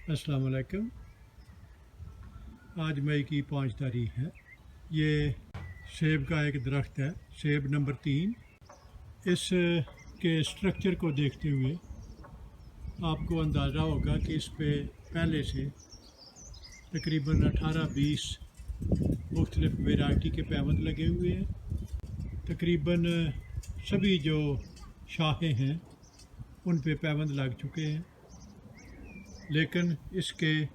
अस्सलाम वालेकुम। आज मई की 5 तारीख है। ये सेब का एक दरख्त है, सेब नंबर 3। इस के स्ट्रक्चर को देखते हुए आपको अंदाज़ा होगा कि इस पे पहले से तकरीबन 18-20 मुख्तलिफ़ वैरायटी के पैवंद लगे हुए हैं। तकरीबन सभी जो शाखें हैं उन पे पैवंद लग चुके हैं, लेकिन इसके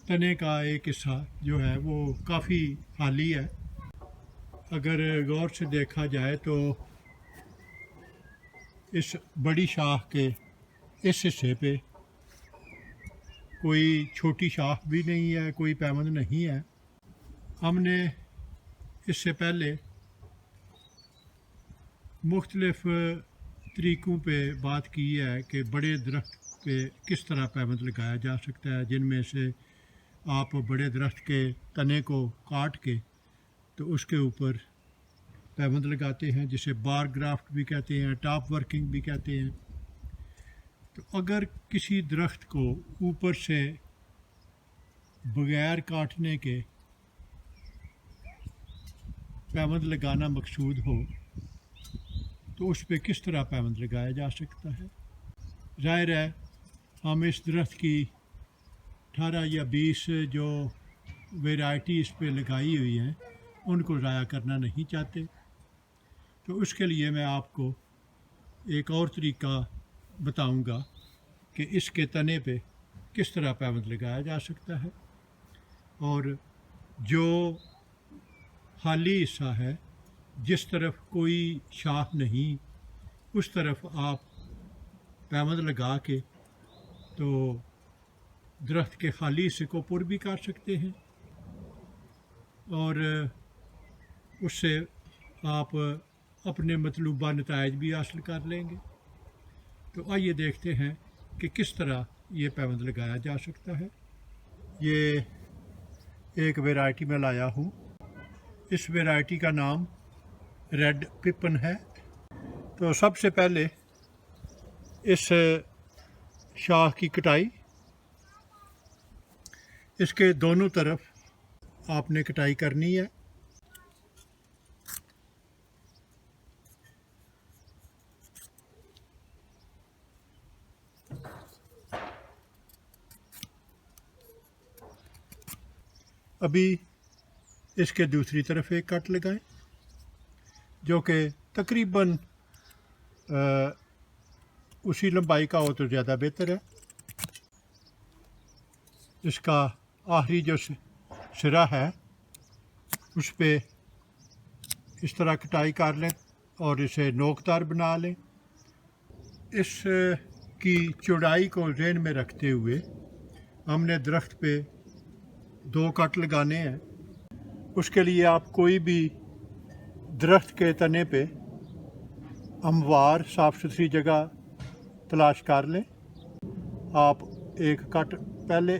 तने का एक हिस्सा जो है वो काफ़ी खाली है। अगर गौर से देखा जाए तो इस बड़ी शाख के इस हिस्से पे कोई छोटी शाख भी नहीं है, कोई पैवंद नहीं है। हमने इससे पहले मुख्तलिफ़ तरीक़ों पे बात की है कि बड़े दरख्त पे किस तरह पैवंद लगाया जा सकता है, जिनमें से आप बड़े दरख्त के तने को काट के तो उसके ऊपर पैवंद लगाते हैं, जिसे बार ग्राफ्ट भी कहते हैं, टॉप वर्किंग भी कहते हैं। तो अगर किसी दरख्त को ऊपर से बग़ैर काटने के पैवंद लगाना मकसूद हो तो उस पर किस तरह पैवंद लगाया जा सकता है। ज़ाहिर है हम इस दरख्त की 18 या 20 जो वैरायटी इस पे लगाई हुई हैं उनको ज़ाया करना नहीं चाहते। तो उसके लिए मैं आपको एक और तरीका बताऊंगा कि इसके तने पे किस तरह पैवंद लगाया जा सकता है, और जो खाली हिस्सा है जिस तरफ कोई शाख नहीं उस तरफ आप पैवंद लगा के तो दरख्त के खाली हिस्से को पुर भी कर सकते हैं, और उससे आप अपने मतलूबा नताइज भी हासिल कर लेंगे। तो आइए देखते हैं कि किस तरह ये पैवंद लगाया जा सकता है। ये एक वैरायटी में लाया हूँ। इस वैरायटी का नाम रेड पिपन है। तो सबसे पहले इस शाख की कटाई, इसके दोनों तरफ आपने कटाई करनी है। अभी इसके दूसरी तरफ एक कट लगाएं जो कि तकरीबन उसी लंबाई का हो तो ज़्यादा बेहतर है। इसका आखिरी जो सिरा है उस पे इस तरह कटाई कर लें और इसे नोकदार बना लें। इस की चौड़ाई को ज़हन में रखते हुए हमने दरख्त पे 2 कट लगाने हैं। उसके लिए आप कोई भी दरख्त के तने पे हमवार साफ़ सुथरी जगह तलाश कर लें। आप एक कट पहले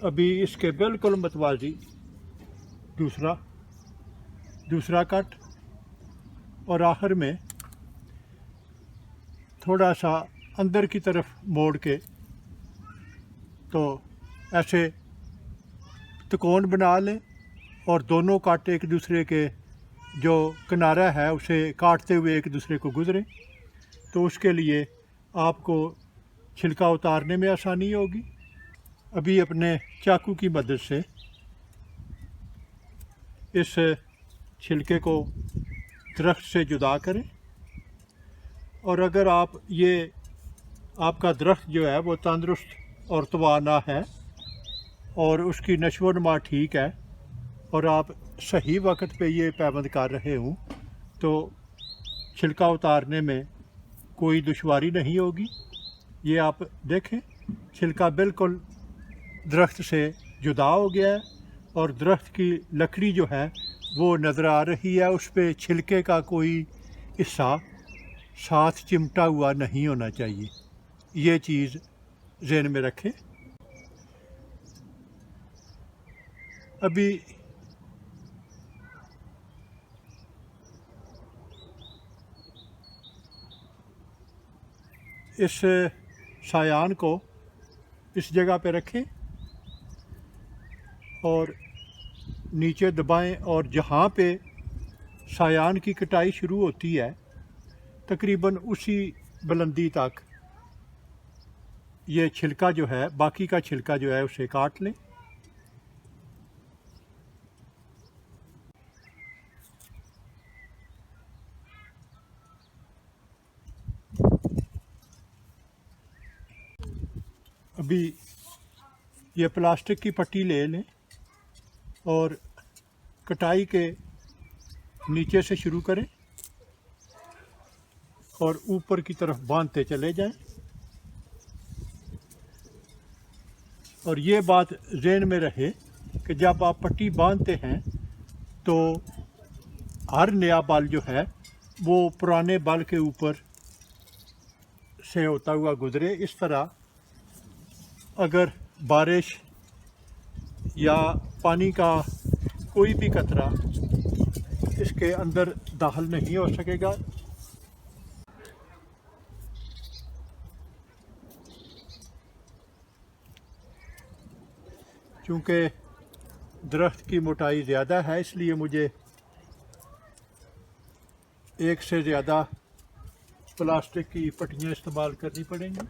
अभी इसके बिल्कुल मतवाजी दूसरा कट, और आखिर में थोड़ा सा अंदर की तरफ मोड़ के तो ऐसे त्रिकोण बना लें और दोनों कट एक दूसरे के जो किनारा है उसे काटते हुए एक दूसरे को गुजरें। तो उसके लिए आपको छिलका उतारने में आसानी होगी। अभी अपने चाकू की मदद से इस छिलके को दरख्त से जुदा करें, और अगर आपका दरख्त जो है वो तंदुरुस्त और तवाना है और उसकी नशो नुमा ठीक है और आप सही वक्त पे ये पैवंद कर रहे हों तो छिलका उतारने में कोई दुश्वारी नहीं होगी। ये आप देखें, छिलका बिल्कुल दरख्त से जुदा हो गया है और दरख्त की लकड़ी जो है वो नज़र आ रही है। उस पर छिलके का कोई हिस्सा साथ चिमटा हुआ नहीं होना चाहिए। ये चीज़ ज़हन में रखें। अभी इस सायान को इस जगह पे रखें और नीचे दबाएं, और जहाँ पे सायान की कटाई शुरू होती है तकरीबन उसी बुलंदी तक ये छिलका जो है, बाकी का छिलका जो है उसे काट लें। अभी ये प्लास्टिक की पट्टी ले लें और कटाई के नीचे से शुरू करें और ऊपर की तरफ बांधते चले जाएं। और ये बात ज़हन में रहे कि जब आप पट्टी बांधते हैं तो हर नया बाल जो है वो पुराने बाल के ऊपर से होता हुआ गुजरे। इस तरह अगर बारिश या पानी का कोई भी कतरा इसके अंदर दाखिल नहीं हो सकेगा। चूँकि दरख्त की मोटाई ज़्यादा है इसलिए मुझे एक से ज़्यादा प्लास्टिक की पट्टियाँ इस्तेमाल करनी पड़ेंगी।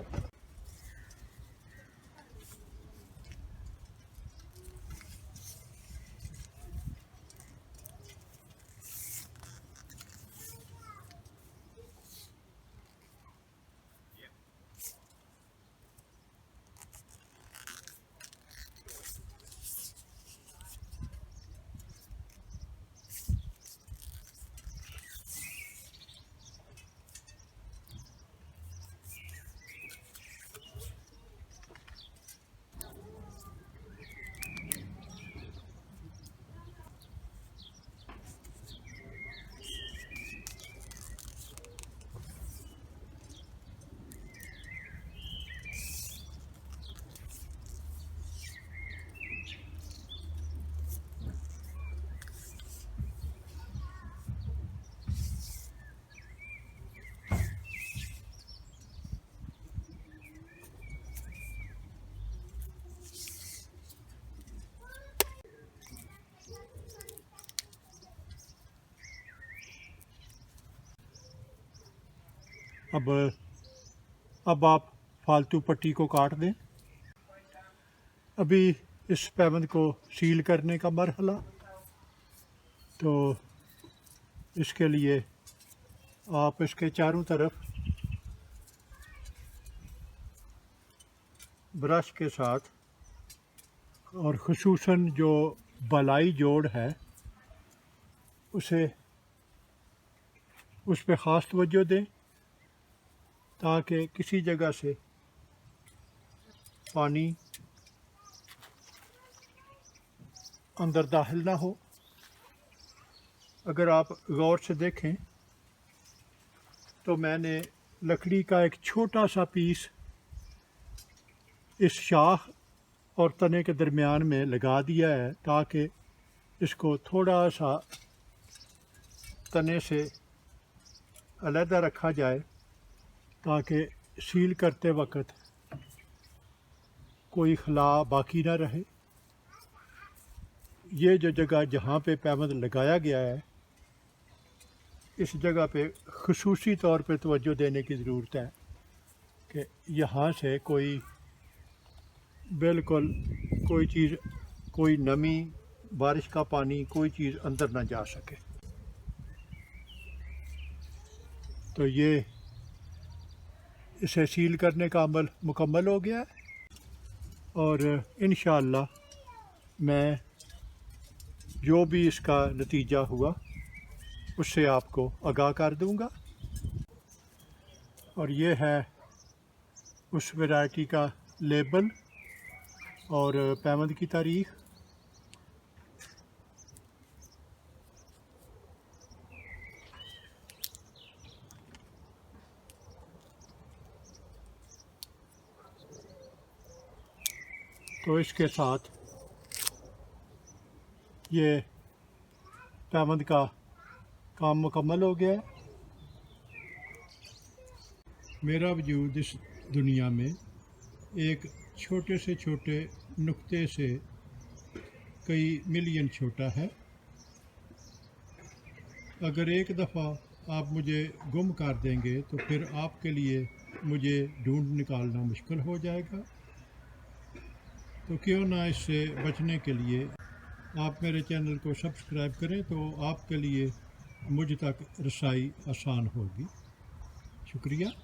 अब आप फालतू पट्टी को काट दें। अभी इस पैबंद को सील करने का मरहला, तो इसके लिए आप इसके चारों तरफ ब्रश के साथ और ख़ुसूसन जो बलाई जोड़ है उस पर ख़ास तवज्जो दें ताकि किसी जगह से पानी अंदर दाखिल ना हो। अगर आप गौर से देखें तो मैंने लकड़ी का एक छोटा सा पीस इस शाख और तने के दरमियान में लगा दिया है ताकि इसको थोड़ा सा तने से अलहदा रखा जाए ताकि सील करते वक्त कोई खला बाकी ना रहे। ये जो जगह जहाँ पे पैबंद लगाया गया है इस जगह पे ख़ुसूसी तौर पे तवज्जो देने की ज़रूरत है कि यहाँ से बिल्कुल कोई चीज़, कोई नमी, बारिश का पानी, कोई चीज़ अंदर ना जा सके। तो ये इसे सील करने का अमल मुकम्मल हो गया है और इंशाअल्लाह मैं जो भी इसका नतीजा हुआ उससे आपको आगाह कर दूंगा। और ये है उस वैरायटी का लेबल और पैबंद की तारीख़। तो इसके साथ ये पैबंद का काम मुकम्मल हो गया है। میرا وجود اس دنیا میں ایک چھوٹے سے چھوٹے نقطے سے کئی ملین چھوٹا ہے۔ اگر ایک دفعہ آپ مجھے گم کر دیں گے تو پھر آپ کے لیے مجھے ڈھونڈ نکالنا مشکل ہو جائے گا۔ تو کیوں نہ اس سے بچنے کے لیے آپ میرے چینل کو سبسکرائب کریں تو آپ کے لیے مجھ تک رسائی آسان ہوگی۔ شکریہ۔